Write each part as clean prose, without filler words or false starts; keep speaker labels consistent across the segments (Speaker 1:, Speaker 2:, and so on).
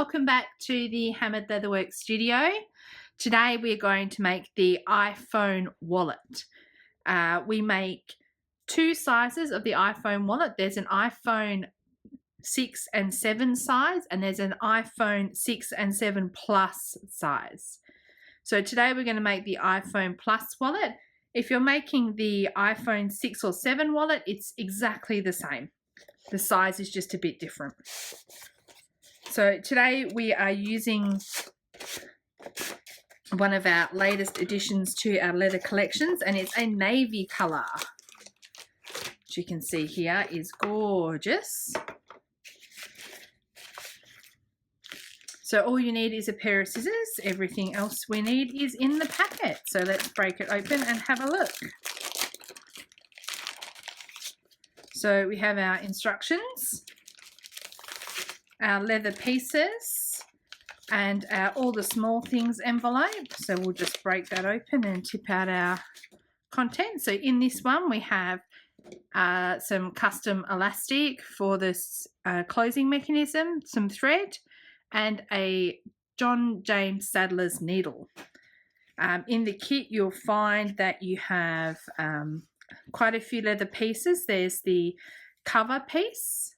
Speaker 1: welcome back to the Hammered Leatherworks studio. Today we're going to make the iPhone wallet. We make two sizes of the iPhone wallet. There's an iPhone 6 and 7 size, and there's an iPhone 6 and 7 Plus size. So today we're going to make the iPhone Plus wallet. If you're making the iPhone 6 or 7 wallet, it's exactly the same. The size is just a bit different. So today we are using one of our latest additions to our leather collections, and it's a navy colour. Which you can see here is gorgeous. So all you need is a pair of scissors. Everything else we need is in the packet. So let's break it open and have a look. So we have our instructions, our leather pieces, and our all the small things envelope. So we'll just break that open and tip out our content. So in this one we have some custom elastic for this closing mechanism, some thread, and a John James Sadler's needle. In the kit you'll find that you have quite a few leather pieces. There's the cover piece,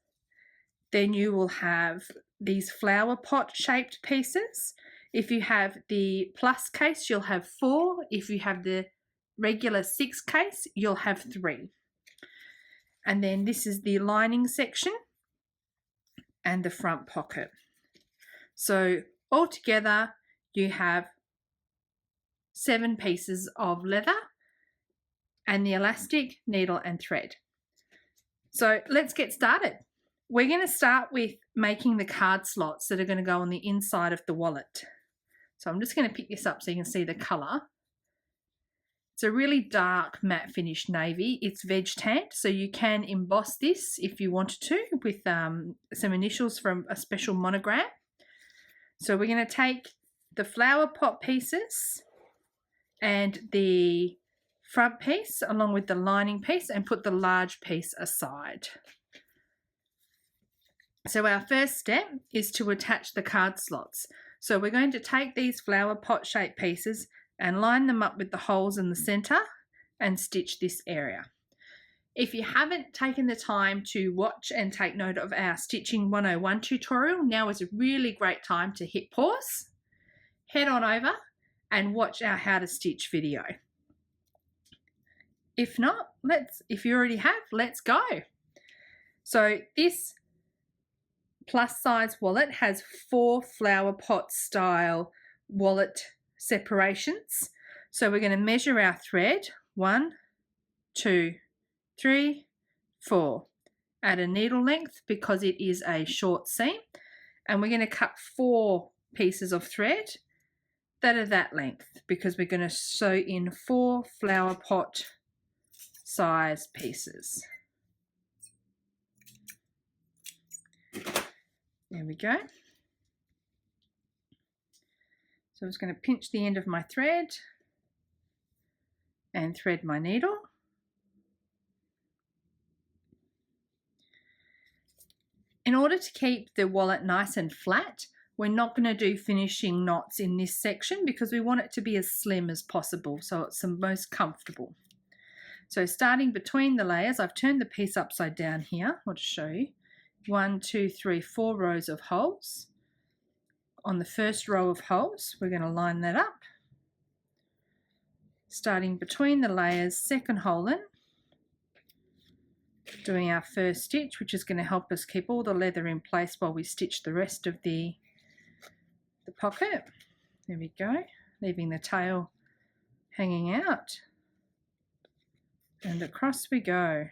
Speaker 1: then you will have these flower pot shaped pieces. If you have the plus case you'll have 4. If you have the regular 6 case you'll have 3. And then this is the lining section and the front pocket. So altogether you have 7 pieces of leather and the elastic, needle and thread. So let's get started. We're going to start with making the card slots that are going to go on the inside of the wallet. So I'm just going to pick this up so you can see the colour. It's a really dark matte finish navy. It's veg tanned, so you can emboss this if you wanted to with some initials from a special monogram. So we're going to take the flower pot pieces and the front piece along with the lining piece and put the large piece aside. So our first step is to attach the card slots. So we're going to take these flower pot shaped pieces and line them up with the holes in the center and stitch this area. If you haven't taken the time to watch and take note of our Stitching 101 tutorial, now is a really great time to hit pause, head on over and watch our How to Stitch video. If not, if you already have, let's go. So this plus size wallet has 4 flower pot style wallet separations. So we're going to measure our thread 1, 2, 3, 4 at a needle length because it is a short seam, and we're going to cut 4 pieces of thread that are that length because we're going to sew in 4 flower pot size pieces. There we go. So I'm just going to pinch the end of my thread and thread my needle. In order to keep the wallet nice and flat, we're not going to do finishing knots in this section because we want it to be as slim as possible so it's the most comfortable. So starting between the layers, I've turned the piece upside down here. I'll just show you. 1, 2, 3, 4 rows of holes. On the first row of holes, we're going to line that up. Starting between the layers, second hole in. Doing our first stitch, which is going to help us keep all the leather in place while we stitch the rest of the pocket. There we go, leaving the tail hanging out. And across we go.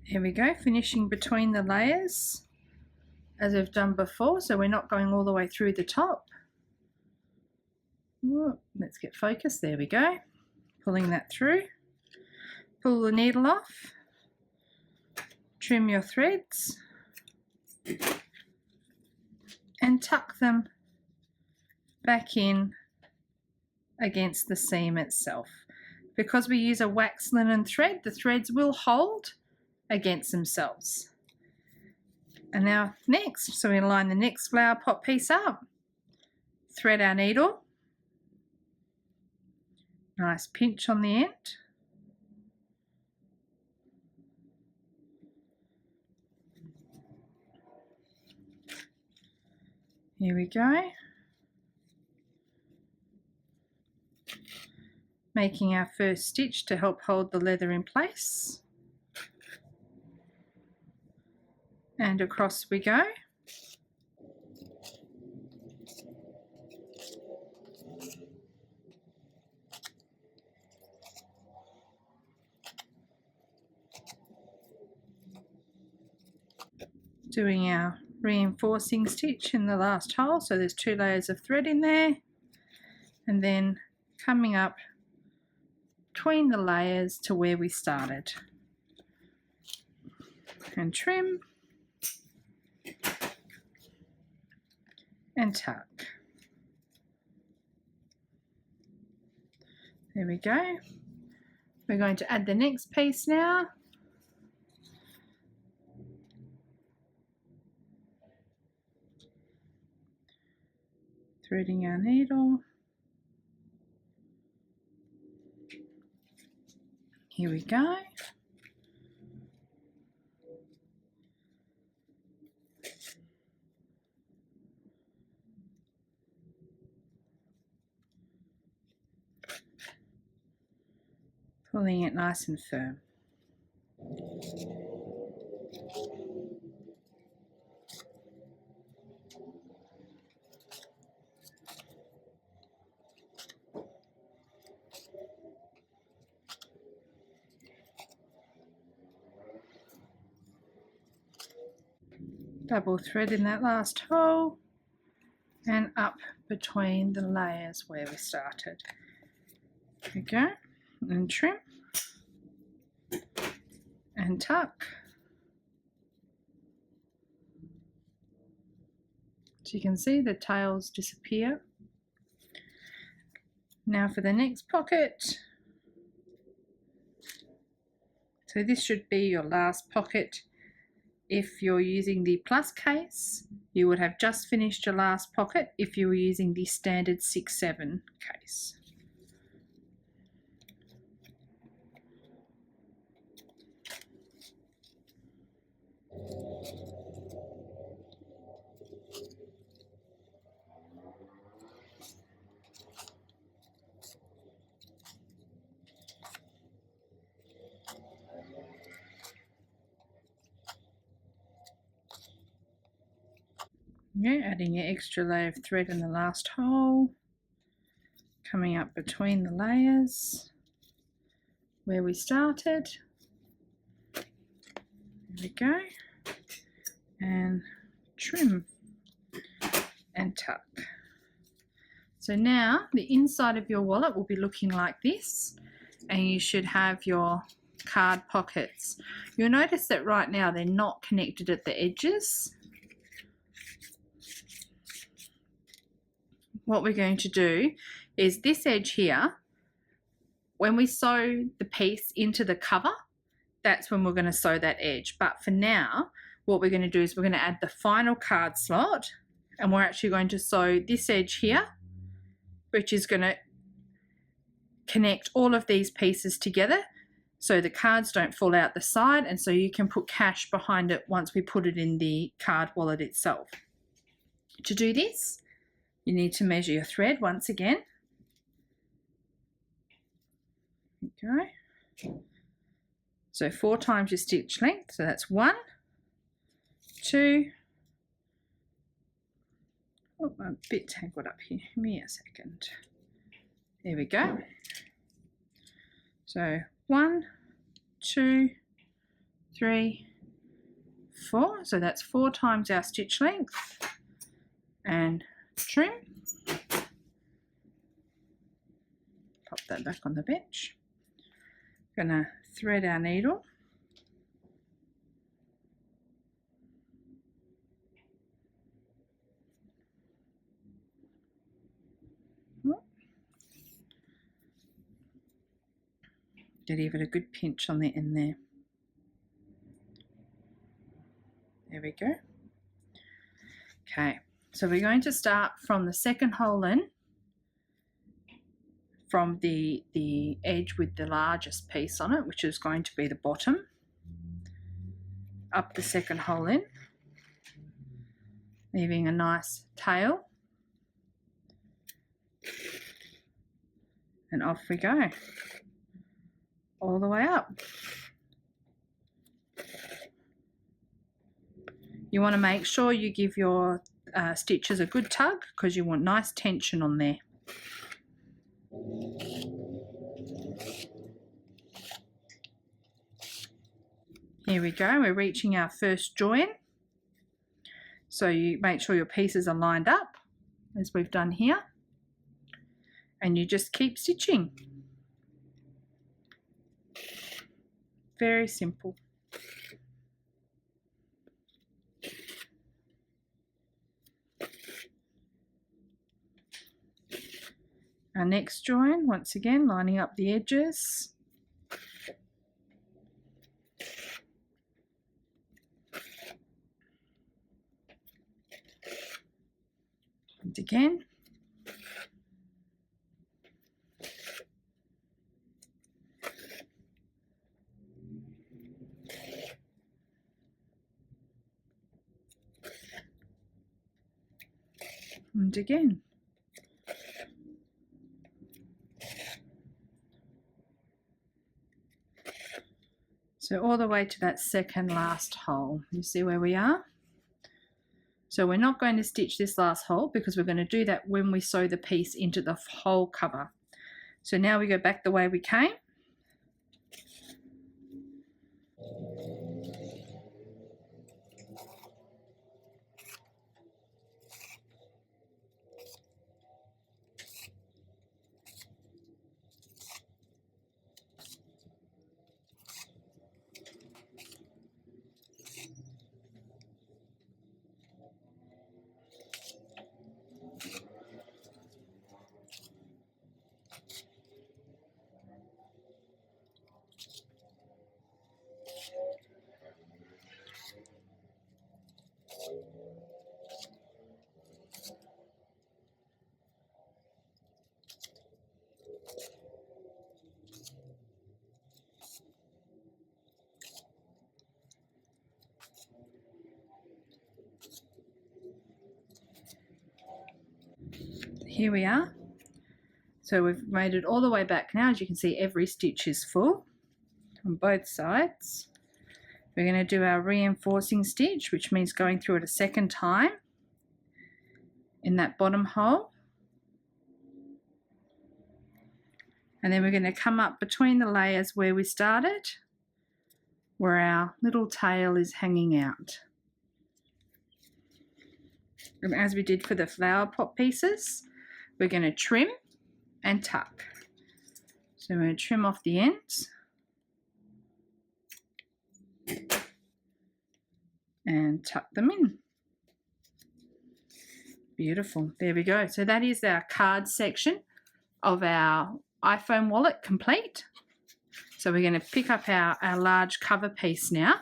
Speaker 1: Here we go, finishing between the layers as we've done before, so we're not going all the way through the top. Let's get focused, there we go. Pulling that through, pull the needle off, trim your threads and tuck them back in against the seam itself. Because we use a wax linen thread, the threads will hold against themselves. And now next, so we line the next flower pot piece up, thread our needle, nice pinch on the end, here we go, making our first stitch to help hold the leather in place, and across we go. Doing our reinforcing stitch in the last hole, so there's 2 layers of thread in there, and then coming up between the layers to where we started, and trim and tuck. There we go. We're going to add the next piece now. Threading our needle. Here we go. Pulling it nice and firm. Double thread in that last hole and up between the layers where we started. There we go, and trim and tuck. So you can see the tails disappear. Now for the next pocket. So this should be your last pocket. If you're using the plus case, you would have just finished your last pocket if you were using the standard 6/7 case. Yeah, adding your extra layer of thread in the last hole, coming up between the layers where we started. There we go, and trim and tuck. So now the inside of your wallet will be looking like this, and you should have your card pockets. You'll notice that right now they're not connected at the edges. What we're going to do is this edge here, when we sew the piece into the cover, that's when we're going to sew that edge. But for now, what we're going to do is we're going to add the final card slot, and we're actually going to sew this edge here, which is going to connect all of these pieces together so the cards don't fall out the side, and so you can put cash behind it once we put it in the card wallet itself. To do this, you need to measure your thread once again. Okay. So 4 times your stitch length, so that's 1, 2, oh, I'm a bit tangled up here, give me a second. There we go. So 1, 2, 3, 4, so that's 4 times our stitch length, and trim. Pop that back on the bench. Gonna thread our needle. Get even a good pinch on the end there. There we go. Okay, so we're going to start from the second hole in, from the edge with the largest piece on it, which is going to be the bottom, up the second hole in, leaving a nice tail, and off we go, all the way up. You want to make sure you give your stitches a good tug, because you want nice tension on there. Here we go, we're reaching our first join. So you make sure your pieces are lined up, as we've done here, and you just keep stitching. Very simple. Our next join, once again, lining up the edges. And again. And again. So all the way to that second last hole. You see where we are? So we're not going to stitch this last hole, because we're going to do that when we sew the piece into the whole cover. So now we go back the way we came. Here we are. So we've made it all the way back now. As you can see, every stitch is full on both sides. We're going to do our reinforcing stitch, which means going through it a second time in that bottom hole. And then we're going to come up between the layers where we started, where our little tail is hanging out. And as we did for the flower pot pieces, we're going to trim and tuck. So we're going to trim off the ends and tuck them in. Beautiful. There we go. So that is our card section of our iPhone wallet complete. So we're going to pick up our large cover piece now.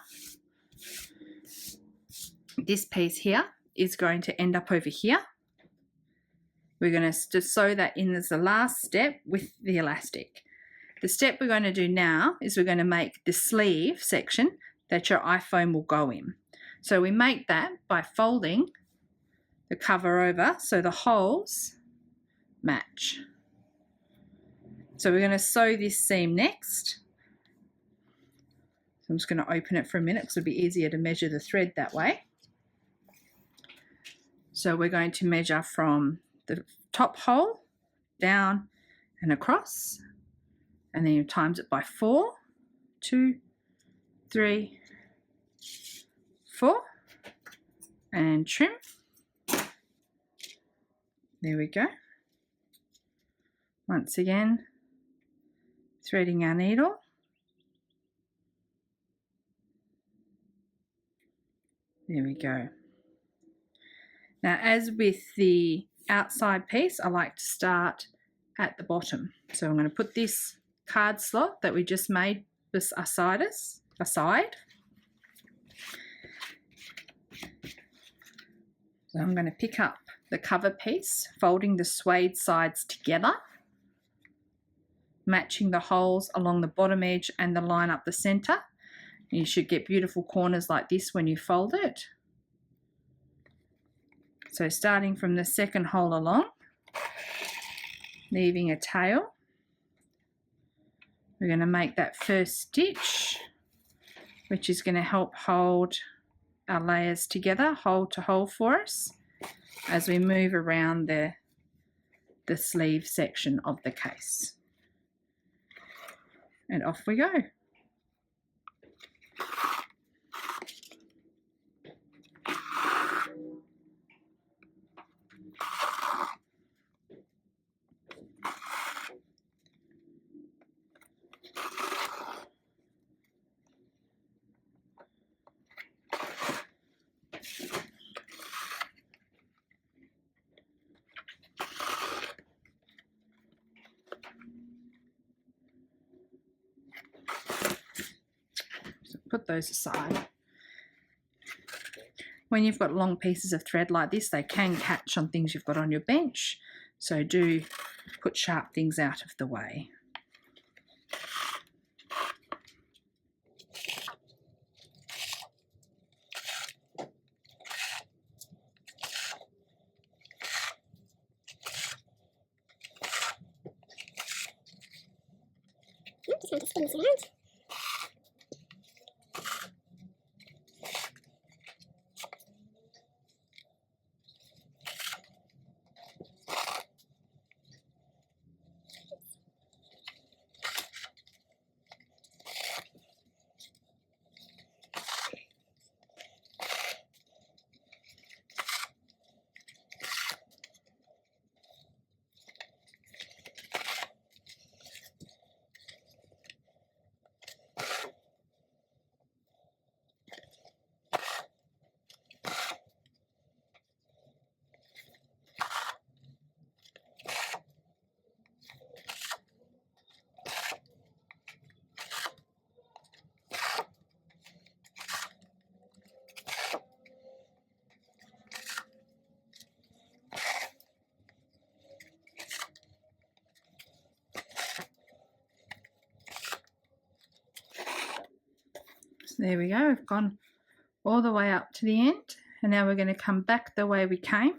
Speaker 1: This piece here is going to end up over here. We're going to just sew that in as the last step with the elastic. The step we're going to do now is we're going to make the sleeve section that your iPhone will go in. So we make that by folding the cover over so the holes match. So we're going to sew this seam next. So I'm just going to open it for a minute because it'll be easier to measure the thread that way. So we're going to measure from the top hole down and across, and then you times it by 4, 2, 3, 4, and trim. There we go. Once again, threading our needle. There we go. Now, as with the outside piece, I like to start at the bottom. So I'm going to put this card slot that we just made aside. So I'm going to pick up the cover piece, folding the suede sides together, matching the holes along the bottom edge and the line up the center. You should get beautiful corners like this when you fold it. So starting from the second hole along, leaving a tail, we're going to make that first stitch, which is going to help hold our layers together, hole to hole for us, as we move around the sleeve section of the case. And off we go. Put those aside. When you've got long pieces of thread like this, they can catch on things you've got on your bench, so do put sharp things out of the way.
Speaker 2: Just want to spin this around.
Speaker 1: There we go, we've gone all the way up to the end, and now we're going to come back the way we came.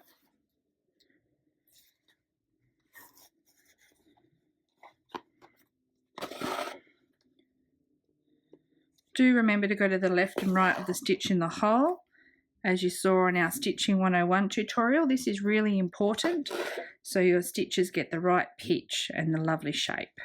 Speaker 1: Do remember to go to the left and right of the stitch in the hole, as you saw in our Stitching 101 tutorial. This is really important so your stitches get the right pitch and the lovely shape.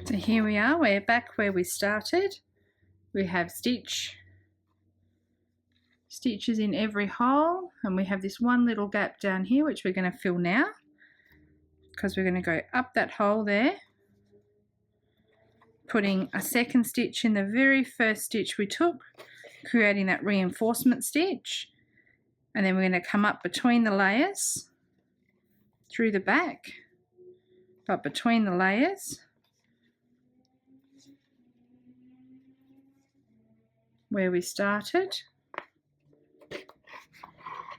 Speaker 1: So here we are, we're back where we started. We have stitches in every hole, and we have this one little gap down here which we're going to fill now, because we're going to go up that hole there, putting a second stitch in the very first stitch we took, creating that reinforcement stitch, and then we're going to come up between the layers through the back, but between the layers where we started.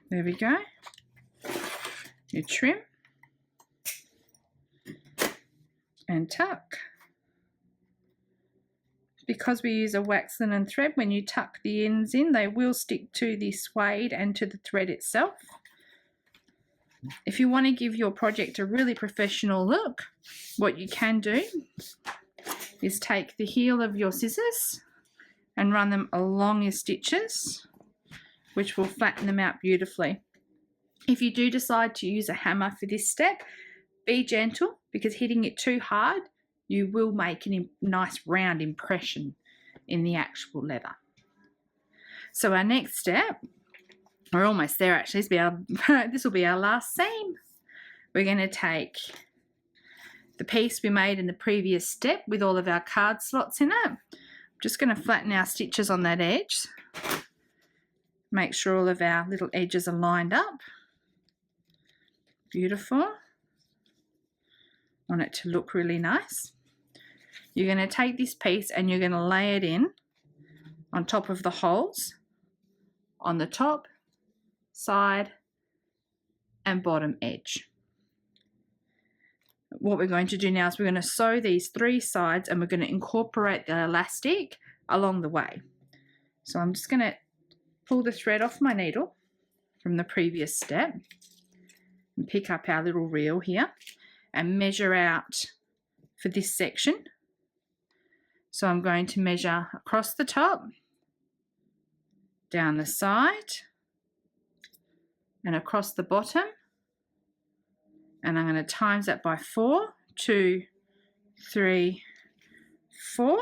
Speaker 1: There we go. You trim and tuck. Because we use a wax linen thread, when you tuck the ends in, they will stick to the suede and to the thread itself. If you want to give your project a really professional look, what you can do is take the heel of your scissors and run them along your stitches, which will flatten them out beautifully. If you do decide to use a hammer for this step, be gentle, because hitting it too hard, you will make a nice round impression in the actual leather. So our next step, we're almost there actually, this will be our last seam. We're going to take the piece we made in the previous step with all of our card slots in it. I'm just going to flatten our stitches on that edge. Make sure all of our little edges are lined up. Beautiful. Want it to look really nice. You're going to take this piece and you're going to lay it in on top of the holes on the top, side and bottom edge. What we're going to do now is we're going to sew these 3 sides and we're going to incorporate the elastic along the way. So I'm just going to pull the thread off my needle from the previous step and pick up our little reel here and measure out for this section. So I'm going to measure across the top, down the side and across the bottom, and I'm going to times that by 4, 2, 3, 4,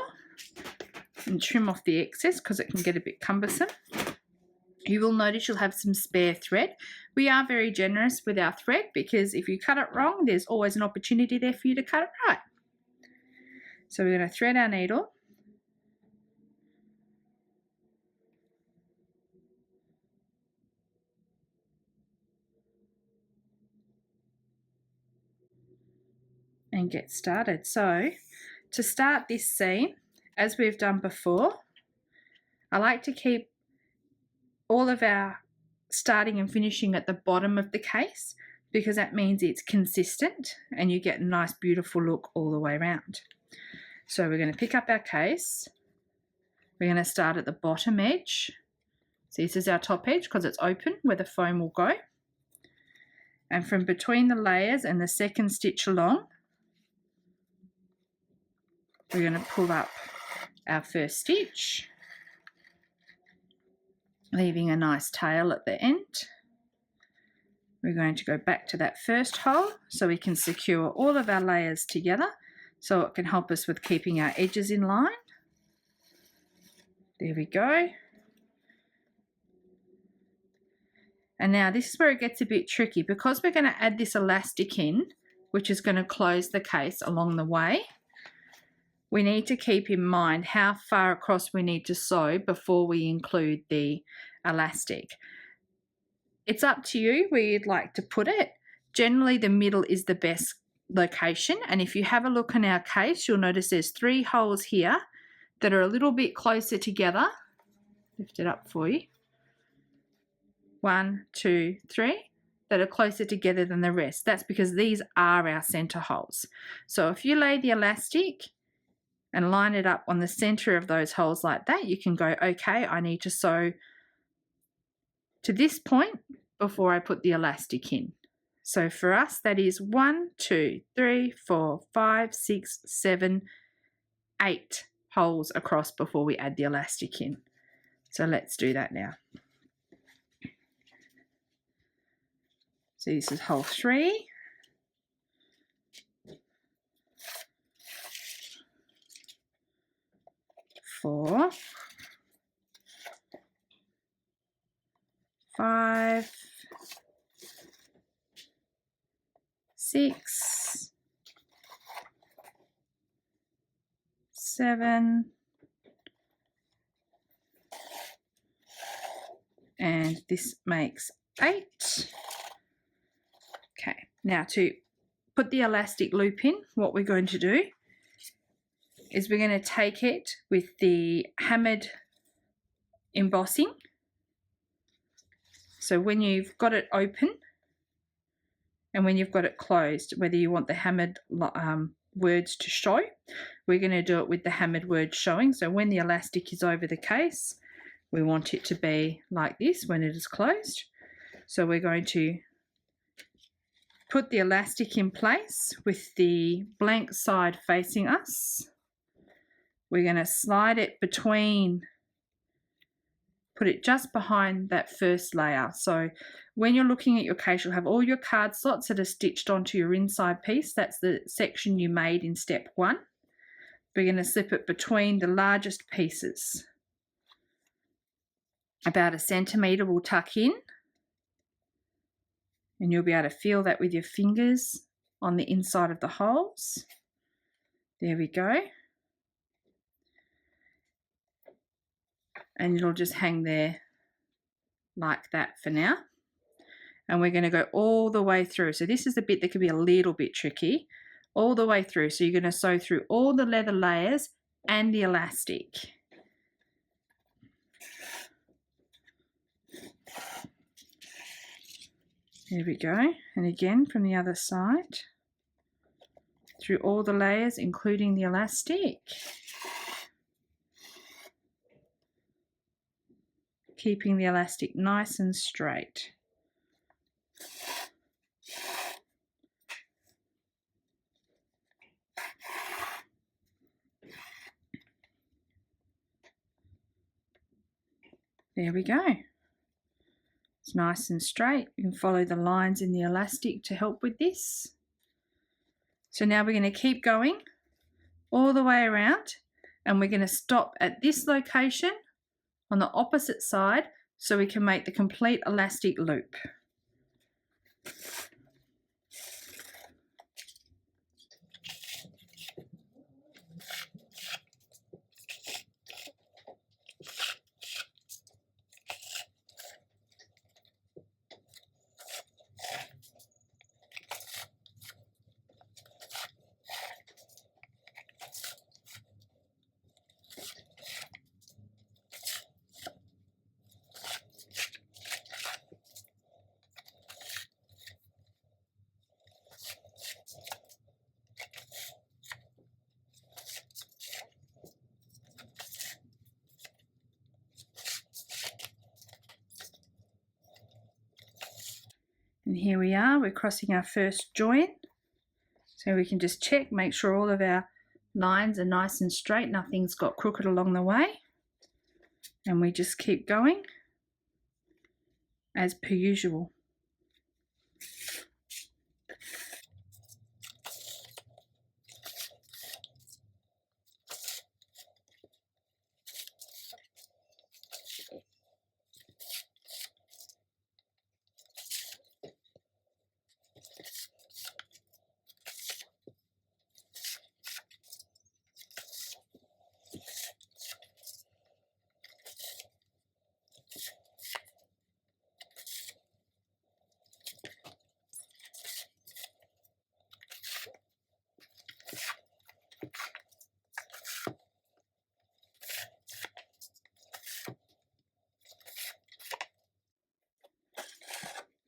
Speaker 1: and trim off the excess because it can get a bit cumbersome. You will notice you'll have some spare thread. We are very generous with our thread because if you cut it wrong, there's always an opportunity there for you to cut it right. So we're going to thread our needle. And get started. So to start this seam, as we've done before, I like to keep all of our starting and finishing at the bottom of the case because that means it's consistent and you get a nice beautiful look all the way around. So we're going to pick up our case. We're going to start at the bottom edge. So this is our top edge because it's open where the foam will go. And from between the layers and the second stitch along, we're going to pull up our first stitch, leaving a nice tail at the end. We're going to go back to that first hole so we can secure all of our layers together so it can help us with keeping our edges in line. There we go. And now this is where it gets a bit tricky because we're going to add this elastic in, which is going to close the case along the way. We need to keep in mind how far across we need to sew before we include the elastic. It's up to you where you'd like to put it. Generally, the middle is the best location. And if you have a look in our case, you'll notice there's 3 holes here that are a little bit closer together. Lift it up for you. 1, 2, 3 that are closer together than the rest. That's because these are our center holes. So if you lay the elastic and line it up on the center of those holes like that, you can go, okay, I need to sew to this point before I put the elastic in. So for us, that is 1, 2, 3, 4, 5, 6, 7, 8 holes across before we add the elastic in. So let's do that now. So this is hole 3. Four, 5, 6, 7, and this makes 8. Okay, now to put the elastic loop in, what we're going to do is we're going to take it with the hammered embossing. So when you've got it open and when you've got it closed, whether you want the hammered words to show, we're going to do it with the hammered words showing. So when the elastic is over the case, we want it to be like this when it is closed. So we're going to put the elastic in place with the blank side facing us. We're going to slide it between, put it just behind that first layer. So when you're looking at your case, you'll have all your card slots that are stitched onto your inside piece. That's the section you made in step 1. We're going to slip it between the largest pieces. About 1 centimetre we'll tuck in. And you'll be able to feel that with your fingers on the inside of the holes. There we go. And it'll just hang there like that for now. And we're going to go all the way through. So this is the bit that can be a little bit tricky. All the way through. So you're going to sew through all the leather layers and the elastic. There we go, and again from the other side, through all the layers, including the elastic. Keeping the elastic nice and straight. There we go. It's nice and straight. You can follow the lines in the elastic to help with this. So now we're going to keep going all the way around, and we're going to stop at this location on the opposite side so we can make the complete elastic loop. And here we are, we're crossing our first join. So we can just check, make sure all of our lines are nice and straight, nothing's got crooked along the way. And we just keep going as per usual.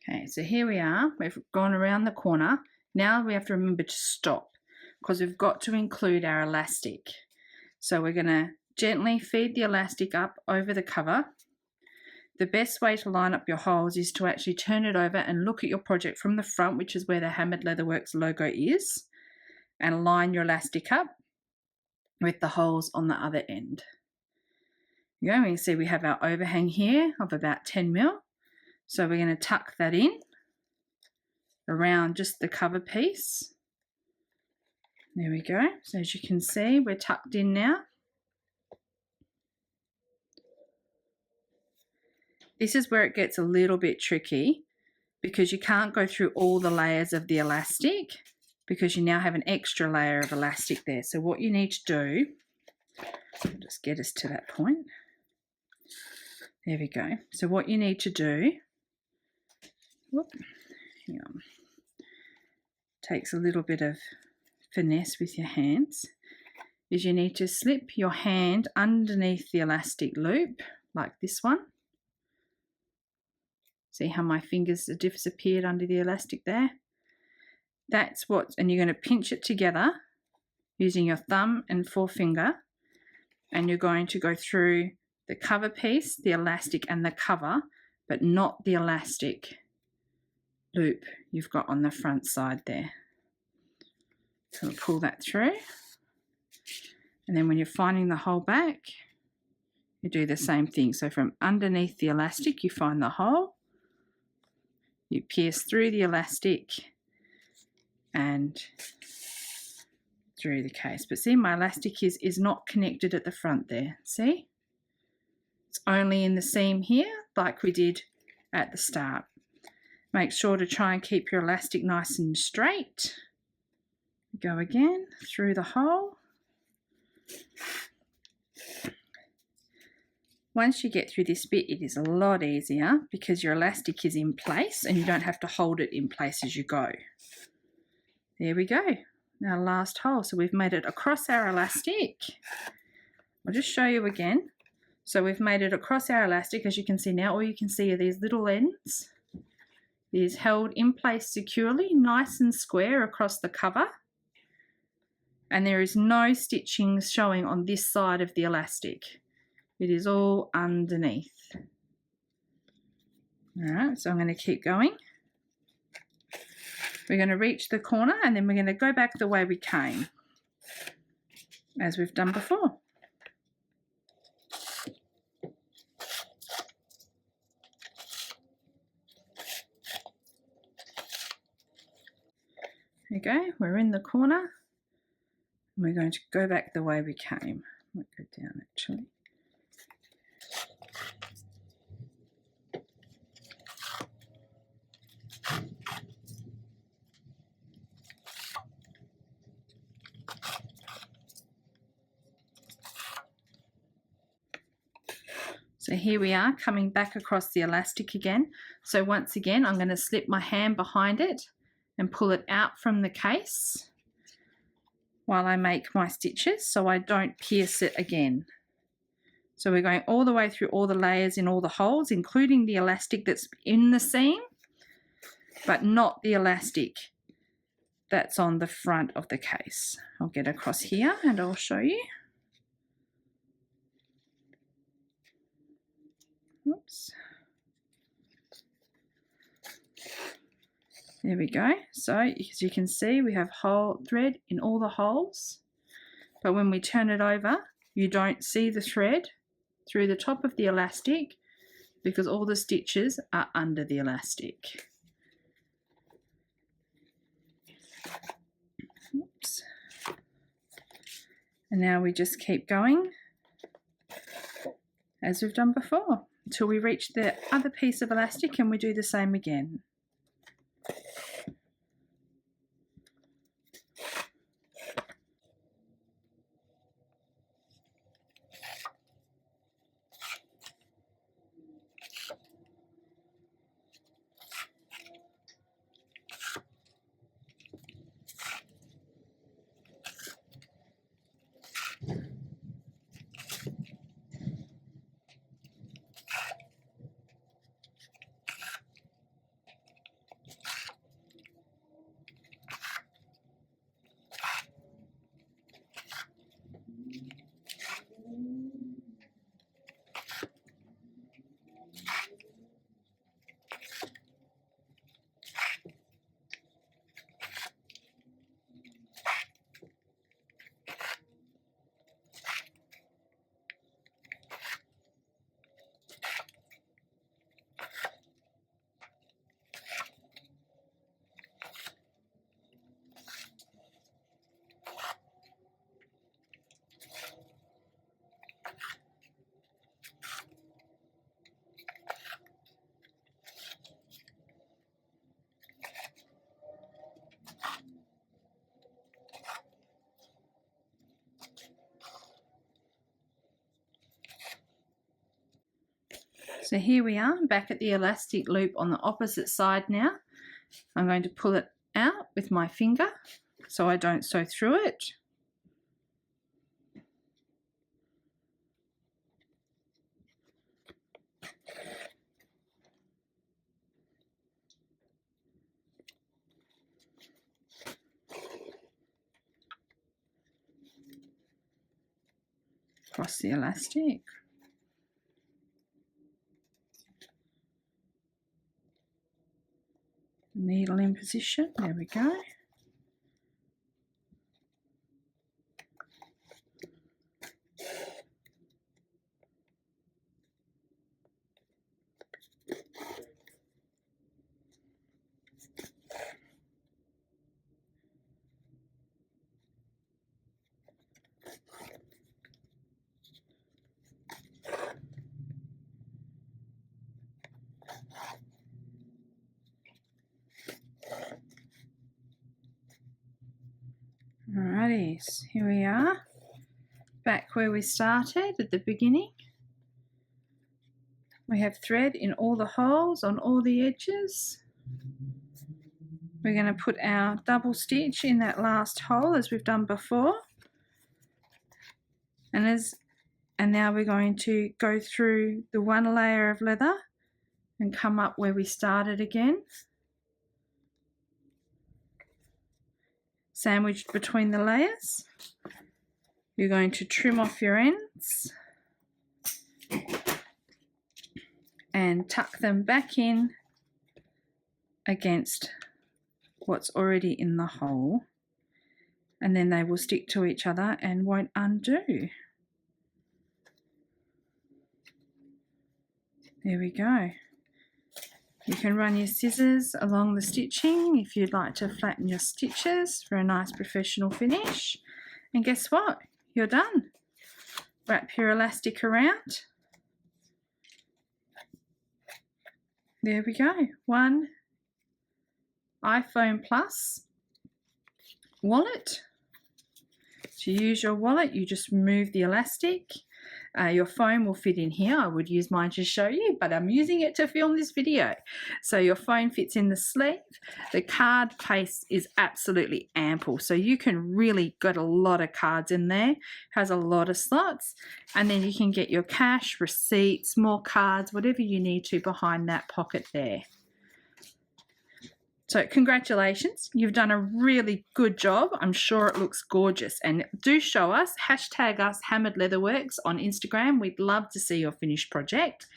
Speaker 1: Okay, so here we are, we've gone around the corner. Now we have to remember to stop because we've got to include our elastic. So we're going to gently feed the elastic up over the cover. The best way to line up your holes is to actually turn it over and look at your project from the front, which is where the Hammered Leatherworks logo is, and line your elastic up with the holes on the other end. You know, we can see we have our overhang here of about 10 mil. So we're going to tuck that in around just the cover piece. There we go. So as you can see, we're tucked in now. This is where it gets a little bit tricky because you can't go through all the layers of the elastic because you now have an extra layer of elastic there. So what you need to do, I'll just get us to that point. There we go. So what you need to do, whoop, hang on. takes a little bit of finesse with your hands, is you need to slip your hand underneath the elastic loop like this one. See how my fingers have disappeared under the elastic there? That's what, and you're going to pinch it together using your thumb and forefinger, and you're going to go through the cover piece, the elastic and the cover, but not the elastic loop you've got on the front side there. So we'll pull that through, and then when you're finding the hole back, you do the same thing. So from underneath the elastic you find the hole, you pierce through the elastic and through the case. But see, my elastic is not connected at the front there. See? It's only in the seam here like we did at the start. Make sure to try and keep your elastic nice and straight. Go again through the hole. Once you get through this bit, it is a lot easier because your elastic is in place and you don't have to hold it in place as you go. There we go. Our last hole. So we've made it across our elastic. I'll just show you again. So we've made it across our elastic. As you can see now, all you can see are these little ends. It is held in place securely, nice and square across the cover. And there is no stitching showing on this side of the elastic. It is all underneath. All right, so I'm going to keep going. We're going to reach the corner and then we're going to go back the way we came, as we've done before. There we go, we're in the corner. And we're going to go back the way we came. I might go down actually. So here we are coming back across the elastic again. So once again, I'm going to slip my hand behind it and pull it out from the case while I make my stitches so I don't pierce it again. So we're going all the way through all the layers in all the holes, including the elastic that's in the seam, but not the elastic that's on the front of the case. I'll get across here and I'll show you. Oops. There we go. So as you can see, we have whole thread in all the holes, but when we turn it over, you don't see the thread through the top of the elastic because all the stitches are under the elastic. Oops. And now we just keep going as we've done before until we reach the other piece of elastic, and we do the same again. So here we are back at the elastic loop on the opposite side now. I'm going to pull it out with my finger so I don't sew through it. Across the elastic. Needle in position, there we go. Alrighty, so here we are, back where we started at the beginning. We have thread in all the holes on all the edges. We're going to put our double stitch in that last hole as we've done before. And now we're going to go through the one layer of leather and come up where we started again. Sandwiched between the layers. You're going to trim off your ends and tuck them back in against what's already in the hole, and then they will stick to each other and won't undo. There we go. You can run your scissors along the stitching if you'd like to flatten your stitches for a nice professional finish. And guess what? You're done. Wrap your elastic around. There we go. One iPhone Plus wallet. To use your wallet, you just remove the elastic. Your phone will fit in here. I would use mine to show you, but I'm using it to film this video. So your phone fits in the sleeve. The card case is absolutely ample, so you can really get a lot of cards in there. Has a lot of slots, and then you can get your cash, receipts, more cards, whatever you need to behind that pocket there. So congratulations, you've done a really good job. I'm sure it looks gorgeous, and do show us, hashtag us Hammered Leatherworks on Instagram. We'd love to see your finished project.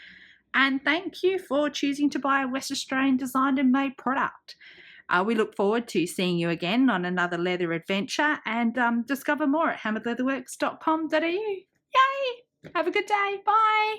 Speaker 1: And thank you for choosing to buy a West Australian designed and made product. We look forward to seeing you again on another leather adventure, and discover more at hammeredleatherworks.com.au. Yay! Have a good day. Bye.